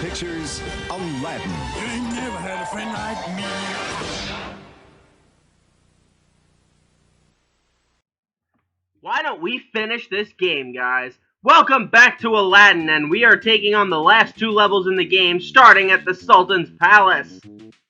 Pictures Aladdin. You ain't never had a friend like me. Why don't we finish this game, guys? Welcome back to Aladdin, and we are taking on the last two levels in the game, starting at the Sultan's Palace.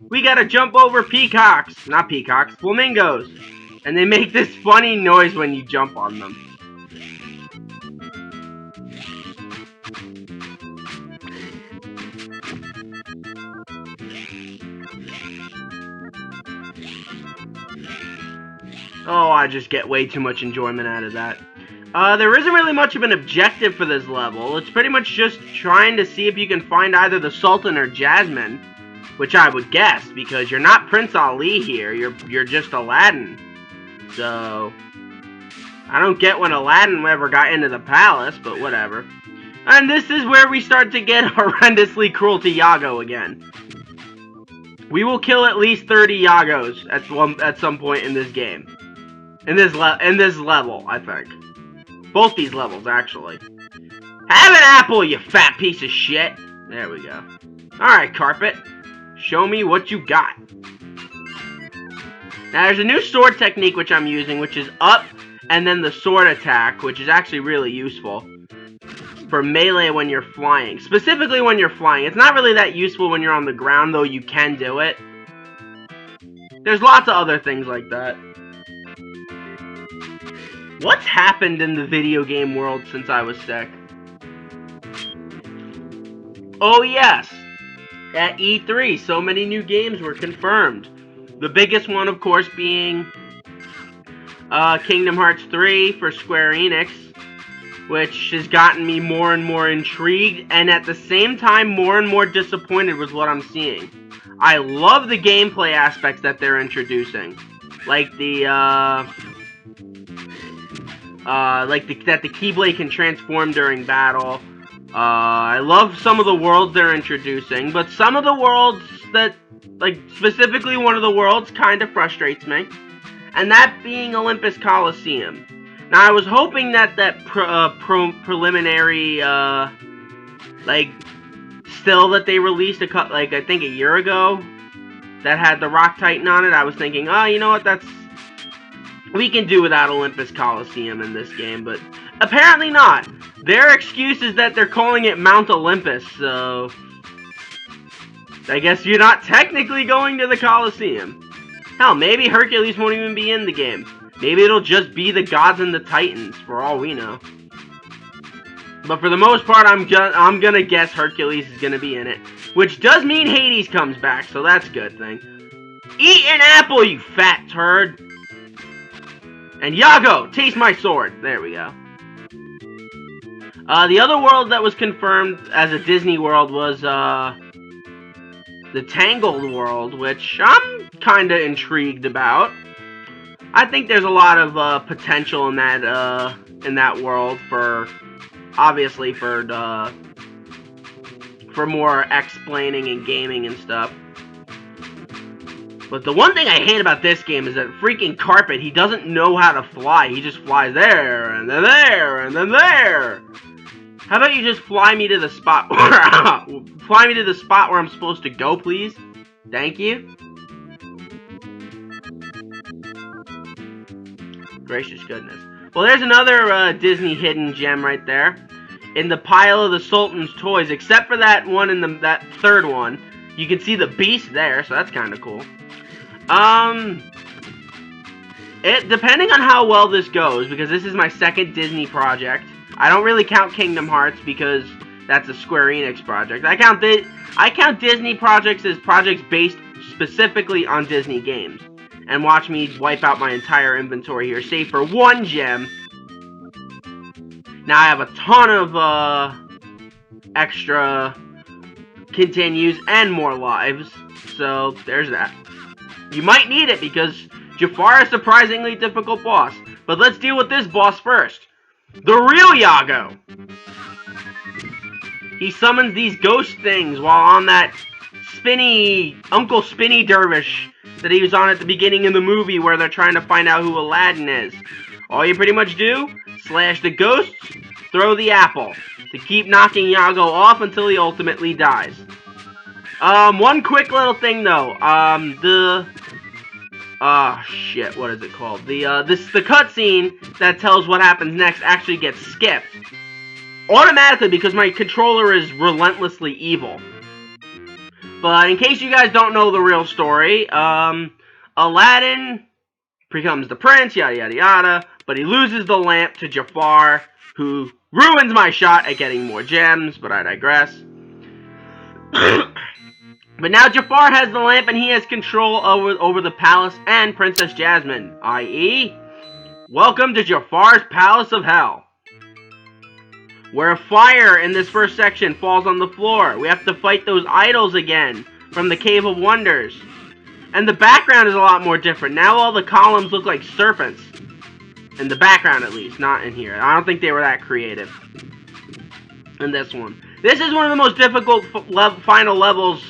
We gotta jump over peacocks. Not peacocks, flamingos. And they make this funny noise when you jump on them. Oh, I just get way too much enjoyment out of that. There isn't really much of an objective for this level. It's pretty much just trying to see if you can find either the Sultan or Jasmine. Which I would guess, because you're not Prince Ali here, you're just Aladdin. So, I don't get when Aladdin ever got into the palace, but whatever. And this is where we start to get horrendously cruel to Iago again. We will kill at least 30 Iagos at some point in this game. In this level, I think. Both these levels, actually. Have an apple, you fat piece of shit! There we go. Alright, Carpet. Show me what you got. Now, there's a new sword technique which I'm using, which is up and then the sword attack, which is actually really useful for melee when you're flying. Specifically when you're flying. It's not really that useful when you're on the ground, though you can do it. There's lots of other things like that. What's happened in the video game world since I was sick? Oh yes! At E3, so many new games were confirmed. The biggest one, of course, being Kingdom Hearts 3 for Square Enix, which has gotten me more and more intrigued, and at the same time, more and more disappointed with what I'm seeing. I love the gameplay aspects that they're introducing, like that the Keyblade can transform during battle. I love some of the worlds they're introducing, but some of the worlds that, like, specifically one of the worlds kind of frustrates me, and that being Olympus Coliseum. Now, I was hoping that preliminary, still that they released I think a year ago, that had the Rock Titan on it, I was thinking, oh, you know what, we can do without Olympus Coliseum in this game, but apparently not. Their excuse is that they're calling it Mount Olympus, so I guess you're not technically going to the Coliseum. Hell, maybe Hercules won't even be in the game. Maybe it'll just be the gods and the titans, for all we know. But for the most part, I'm gonna guess Hercules is gonna be in it. Which does mean Hades comes back, so that's a good thing. Eat an apple, you fat turd! And Iago, taste my sword. There we go. The other world that was confirmed as a Disney world was, the Tangled world, which I'm kinda intrigued about. I think there's a lot of, potential in that world obviously for more explaining and gaming and stuff. But the one thing I hate about this game is that freaking Carpet, he doesn't know how to fly. He just flies there, and then there, and then there. How about you just fly me to the spot where I'm supposed to go, please? Thank you. Gracious goodness. Well, there's another Disney hidden gem right there. In the pile of the Sultan's toys, except for that one in that third one. You can see the beast there, so that's kind of cool. Depending on how well this goes, because this is my second Disney project. I don't really count Kingdom Hearts because that's a Square Enix project. I count Disney projects as projects based specifically on Disney games. And watch me wipe out my entire inventory here, save for one gem. Now I have a ton of extra continues and more lives, so there's that. You might need it because Jafar is a surprisingly difficult boss, but let's deal with this boss first. The real Iago! He summons these ghost things while on that Uncle Spinny Dervish that he was on at the beginning of the movie where they're trying to find out who Aladdin is. All you pretty much do, slash the ghosts, throw the apple. to keep knocking Yago off until he ultimately dies. One quick little thing though. Shit, what is it called? The cutscene that tells what happens next actually gets skipped automatically because my controller is relentlessly evil. But in case you guys don't know the real story, Aladdin becomes the prince, yada yada yada, but he loses the lamp to Jafar, who ruins my shot at getting more gems, but I digress. But now Jafar has the lamp and he has control over the palace and Princess Jasmine, i.e., welcome to Jafar's Palace of Hell, where a fire in this first section falls on the floor. We have to fight those idols again from the Cave of Wonders. And the background is a lot more different. Now all the columns look like serpents. In the background, at least, not in here. I don't think they were that creative in this one. This is one of the most difficult final levels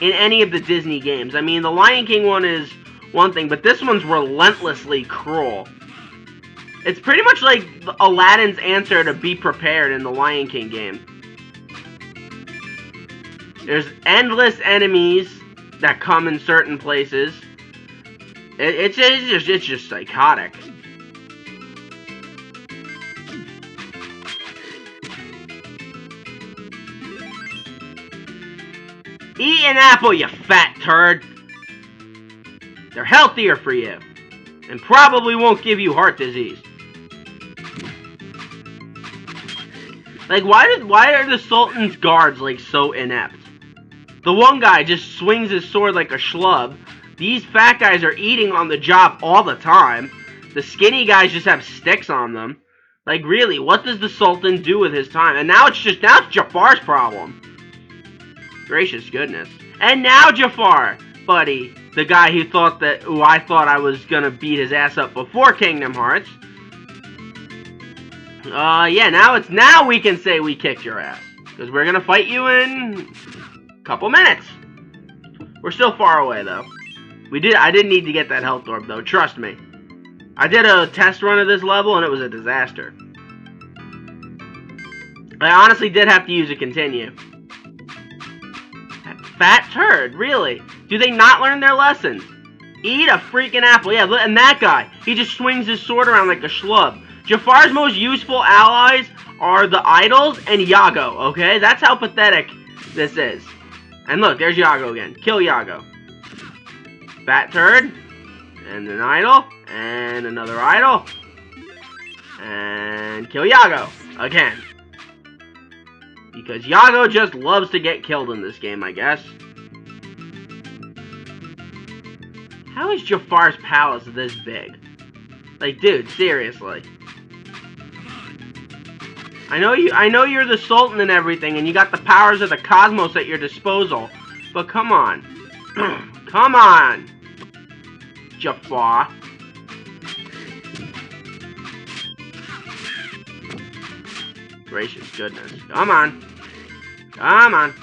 in any of the Disney games. I mean, the Lion King one is one thing, but this one's relentlessly cruel. It's pretty much like Aladdin's answer to Be Prepared in the Lion King game. There's endless enemies that come in certain places. It's just psychotic. Eat an apple, you fat turd. They're healthier for you, and probably won't give you heart disease. Like, why are the Sultan's guards, like, so inept? The one guy just swings his sword like a schlub. These fat guys are eating on the job all the time. The skinny guys just have sticks on them. Like, really, what does the Sultan do with his time? And now it's Jafar's problem. Gracious goodness. And now Jafar, buddy, the guy who I thought I was gonna beat his ass up before Kingdom Hearts. Yeah, now we can say we kicked your ass. Because we're gonna fight you in a couple minutes. We're still far away, though. I didn't need to get that health orb, though, trust me. I did a test run of this level, and it was a disaster. I honestly did have to use a continue. That fat turd, really? Do they not learn their lessons? Eat a freaking apple. Yeah, and that guy, he just swings his sword around like a schlub. Jafar's most useful allies are the idols and Yago, okay? That's how pathetic this is. And look, there's Yago again. Kill Yago. Fat turd. And an idol. And another idol. And kill Yago. Again. Because Yago just loves to get killed in this game, I guess. How is Jafar's palace this big? Like, dude, seriously. I know you're the Sultan and everything, and you got the powers of the cosmos at your disposal. But come on. Come on, Jafar. Gracious goodness. Come on. Come on.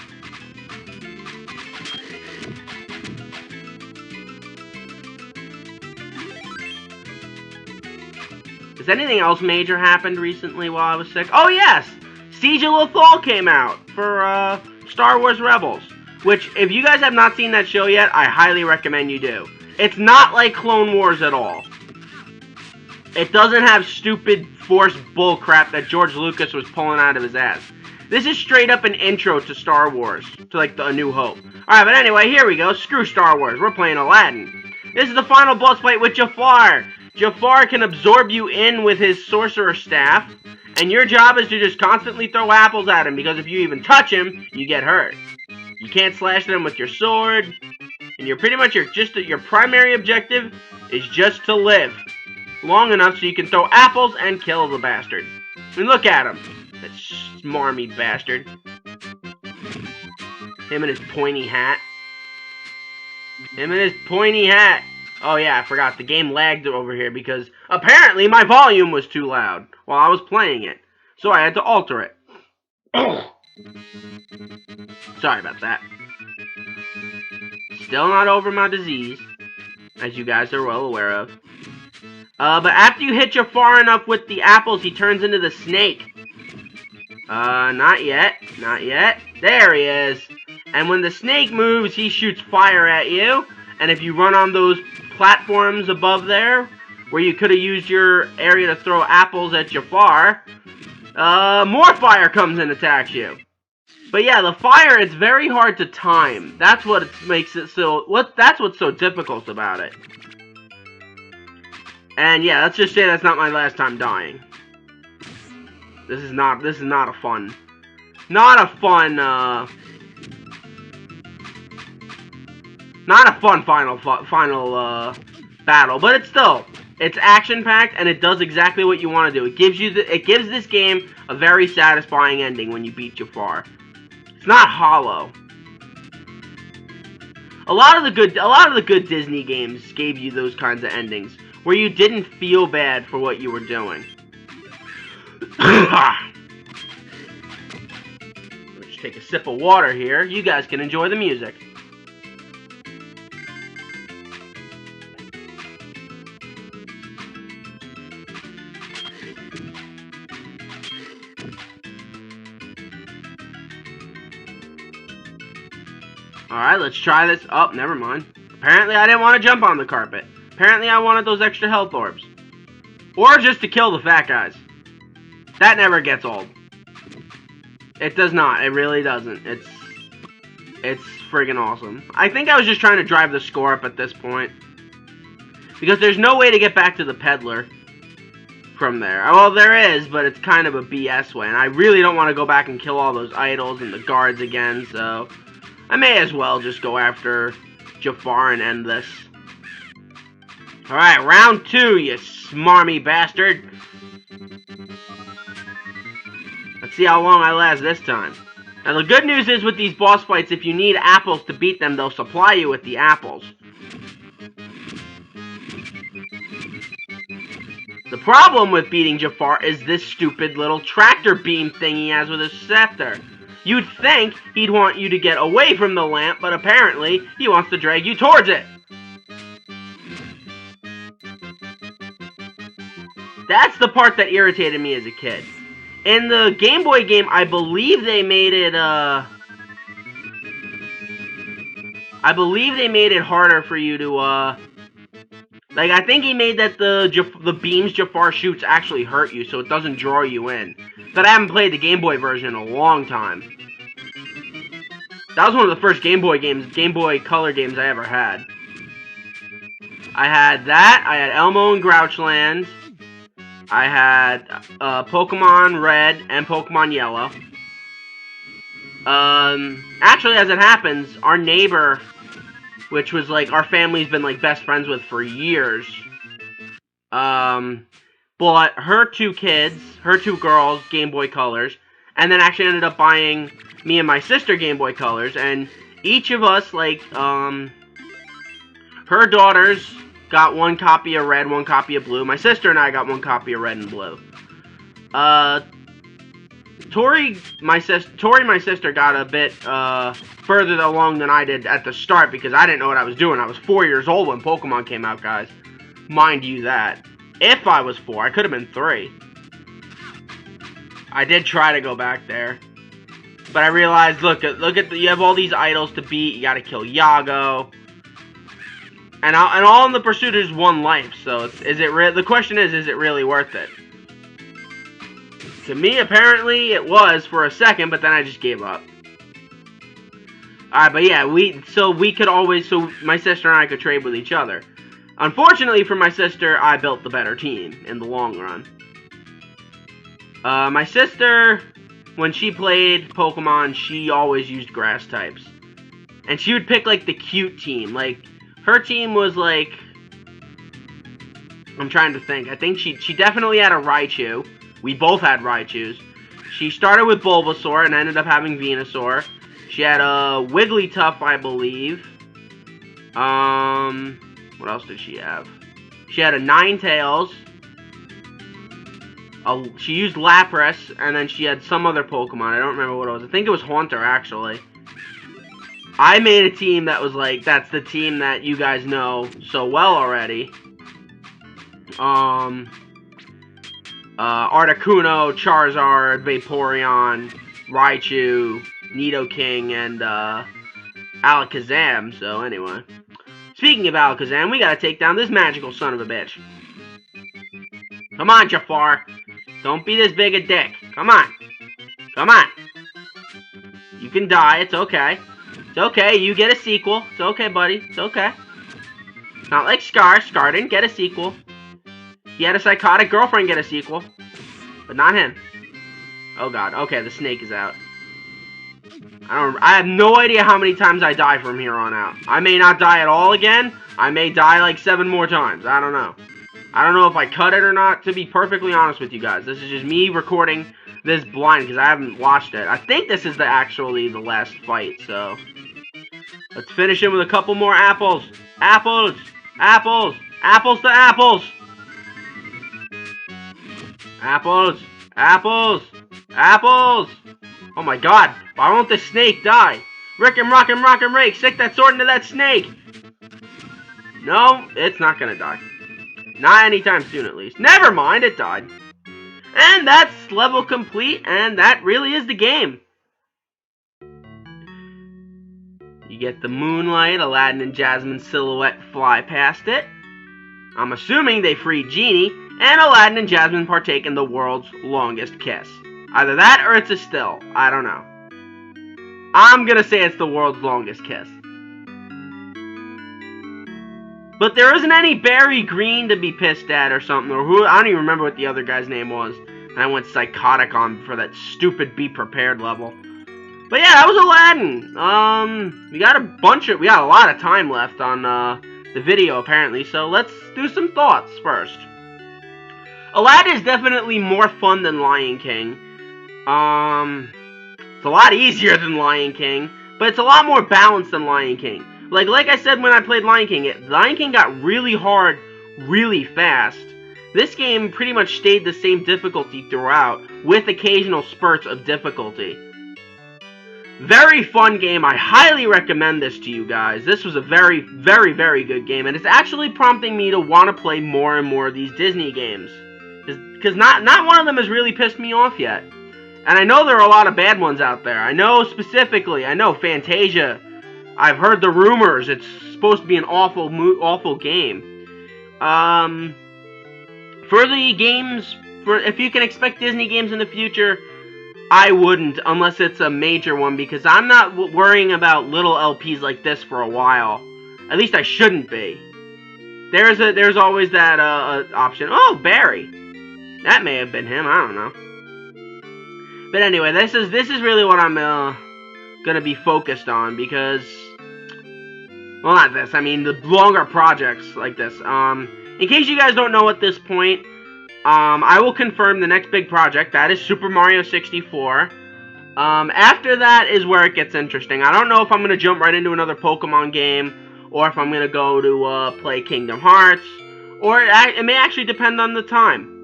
Has anything else major happened recently while I was sick? Oh yes! Siege of Lothal came out for Star Wars Rebels. Which, if you guys have not seen that show yet, I highly recommend you do. It's not like Clone Wars at all. It doesn't have stupid forced bullcrap that George Lucas was pulling out of his ass. This is straight up an intro to Star Wars. To like A New Hope. Alright, but anyway, here we go. Screw Star Wars. We're playing Aladdin. This is the final boss fight with Jafar. Jafar can absorb you in with his sorcerer staff, and your job is to just constantly throw apples at him, because if you even touch him, you get hurt. You can't slash them with your sword, and you're pretty much your primary objective is just to live long enough so you can throw apples and kill the bastard. And look at him, that smarmy bastard. Him and his pointy hat. Him and his pointy hat. Oh yeah, I forgot. The game lagged over here because apparently my volume was too loud while I was playing it. So I had to alter it. Sorry about that. Still not over my disease, as you guys are well aware of. But after you hit Jafar enough with the apples, he turns into the snake. Not yet. Not yet. There he is. And when the snake moves, he shoots fire at you. And if you run on those platforms above there, where you could have used your area to throw apples at Jafar, more fire comes and attacks you. But yeah, the fire, it's very hard to time. That's what makes it so... That's what's so difficult about it. And yeah, let's just say that's not my last time dying. This is not a fun... Not a fun final battle, but it's action-packed and it does exactly what you want to do. It gives this game a very satisfying ending when you beat Jafar. It's not hollow. A lot of the good Disney games gave you those kinds of endings where you didn't feel bad for what you were doing. Let's take a sip of water here. You guys can enjoy the music. Alright, let's try this. Oh, never mind. Apparently I didn't want to jump on the carpet. Apparently I wanted those extra health orbs. Or just to kill the fat guys. That never gets old. It does not. It really doesn't. It's friggin' awesome. I think I was just trying to drive the score up at this point. Because there's no way to get back to the peddler from there. Well, there is, but it's kind of a BS way. And I really don't want to go back and kill all those idols and the guards again, so... I may as well just go after Jafar and end this. Alright, round 2, you smarmy bastard. Let's see how long I last this time. Now, the good news is with these boss fights, if you need apples to beat them, they'll supply you with the apples. The problem with beating Jafar is this stupid little tractor beam thing he has with his scepter. You'd think he'd want you to get away from the lamp, but apparently he wants to drag you towards it. That's the part that irritated me as a kid. In the Game Boy game, I believe they made it, harder for you to, like, I think he made that the beams Jafar shoots actually hurt you, so it doesn't draw you in. But I haven't played the Game Boy version in a long time. That was one of the first Game Boy Color games I ever had. I had that, I had Elmo and Grouchland, I had Pokemon Red and Pokemon Yellow. Actually, as it happens, our neighbor, which was like our family's been like best friends with for years, bought her 2 kids, her 2 girls, Game Boy Colors, and then actually ended up buying me and my sister Game Boy Colors, and each of us, like, her daughters got 1 copy of red, 1 copy of blue. My sister and I got 1 copy of red and blue. Tori, my sister, got a bit, further along than I did at the start, because I didn't know what I was doing. I was 4 years old when Pokemon came out, guys. Mind you that. If I was 4, I could have been 3. I did try to go back there. But I realized, look at you have all these idols to beat. You gotta kill Yago. And all in the pursuit is 1 life. So, the question is it really worth it? To me, apparently, it was for a second, but then I just gave up. Alright, but yeah, my sister and I could trade with each other. Unfortunately for my sister, I built the better team in the long run. My sister, when she played Pokemon, she always used grass types. And she would pick, like, the cute team. Like, her team was, like... I'm trying to think. I think she definitely had a Raichu. We both had Raichus. She started with Bulbasaur and ended up having Venusaur. She had a Wigglytuff, I believe. What else did she have? She had a Ninetales. She used Lapras, and then she had some other Pokemon. I don't remember what it was. I think it was Haunter, actually. I made a team that was like, that's the team that you guys know so well already. Articuno, Charizard, Vaporeon, Raichu, Nidoking, and Alakazam. So anyway, speaking of Alakazam, we gotta take down this magical son of a bitch. Come on, Jafar. Don't be this big a dick. Come on. Come on. You can die. It's okay. It's okay. You get a sequel. It's okay, buddy. It's okay. It's not like Scar. Scar didn't get a sequel. He had a psychotic girlfriend get a sequel. But not him. Oh god. Okay, the snake is out. I have no idea how many times I die from here on out. I may not die at all again. I may die like 7 more times. I don't know. I don't know if I cut it or not, to be perfectly honest with you guys. This is just me recording this blind because I haven't watched it. I think this is actually the last fight, so let's finish him with a couple more apples. Apples! Apples! Apples to apples! Apples! Apples! Apples! Oh my god, why won't the snake die? Rick and Rock and Rock and Rake, stick that sword into that snake! No, it's not gonna die. Not anytime soon, at least. Never mind, it died. And that's level complete, and that really is the game. You get the moonlight, Aladdin and Jasmine silhouette fly past it. I'm assuming they free Genie, and Aladdin and Jasmine partake in the world's longest kiss. Either that, or it's a still. I don't know. I'm gonna say it's the world's longest kiss. But there isn't any Barry Green to be pissed at or something, or who, I don't even remember what the other guy's name was. And I went psychotic on for that stupid Be Prepared level. But yeah, that was Aladdin. We got a lot of time left on the video apparently, so let's do some thoughts first. Aladdin is definitely more fun than Lion King. It's a lot easier than Lion King, but it's a lot more balanced than Lion King. Like I said when I played Lion King, Lion King got really hard, really fast. This game pretty much stayed the same difficulty throughout, with occasional spurts of difficulty. Very fun game. I highly recommend this to you guys. This was a very, very, very good game, and it's actually prompting me to want to play more and more of these Disney games. Because not one of them has really pissed me off yet. And I know there are a lot of bad ones out there. I know Fantasia. I've heard the rumors. It's supposed to be an awful game. For the games, if you can expect Disney games in the future, I wouldn't, unless it's a major one, because I'm not worrying about little LPs like this for a while. At least I shouldn't be. There's always that option. Oh, Barry. That may have been him. I don't know. But anyway, this is really what I'm gonna be focused on, because, well, not this. I mean the longer projects like this. In case you guys don't know at this point, I will confirm the next big project. That is Super Mario 64. After that is where it gets interesting. I don't know if I'm going to jump right into another Pokemon game, or if I'm going to go to play Kingdom Hearts, or it may actually depend on the time.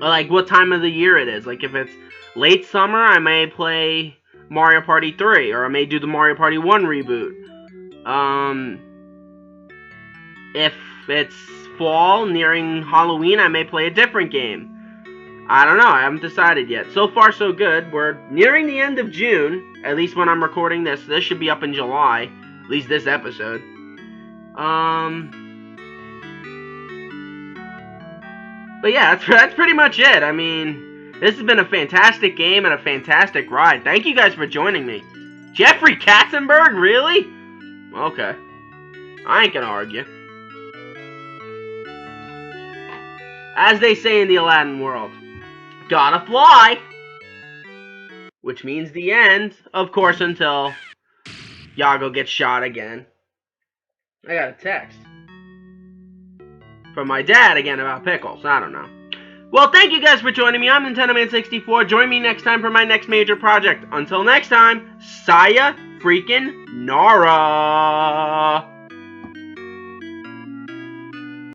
Like what time of the year it is. Like if it's late summer, I may play Mario Party 3, or I may do the Mario Party 1 reboot. If it's fall, nearing Halloween, I may play a different game. I don't know, I haven't decided yet. So far, so good. We're nearing the end of June, at least when I'm recording this. This should be up in July, at least this episode. But yeah, that's pretty much it. I mean, this has been a fantastic game and a fantastic ride. Thank you guys for joining me. Jeffrey Katzenberg, really? Okay. I ain't gonna argue. As they say in the Aladdin world, gotta fly! Which means the end, of course, until Yago gets shot again. I got a text from my dad again about pickles. I don't know. Well, thank you guys for joining me. I'm Nintendo Man 64. Join me next time for my next major project. Until next time, Saya freaking Nara!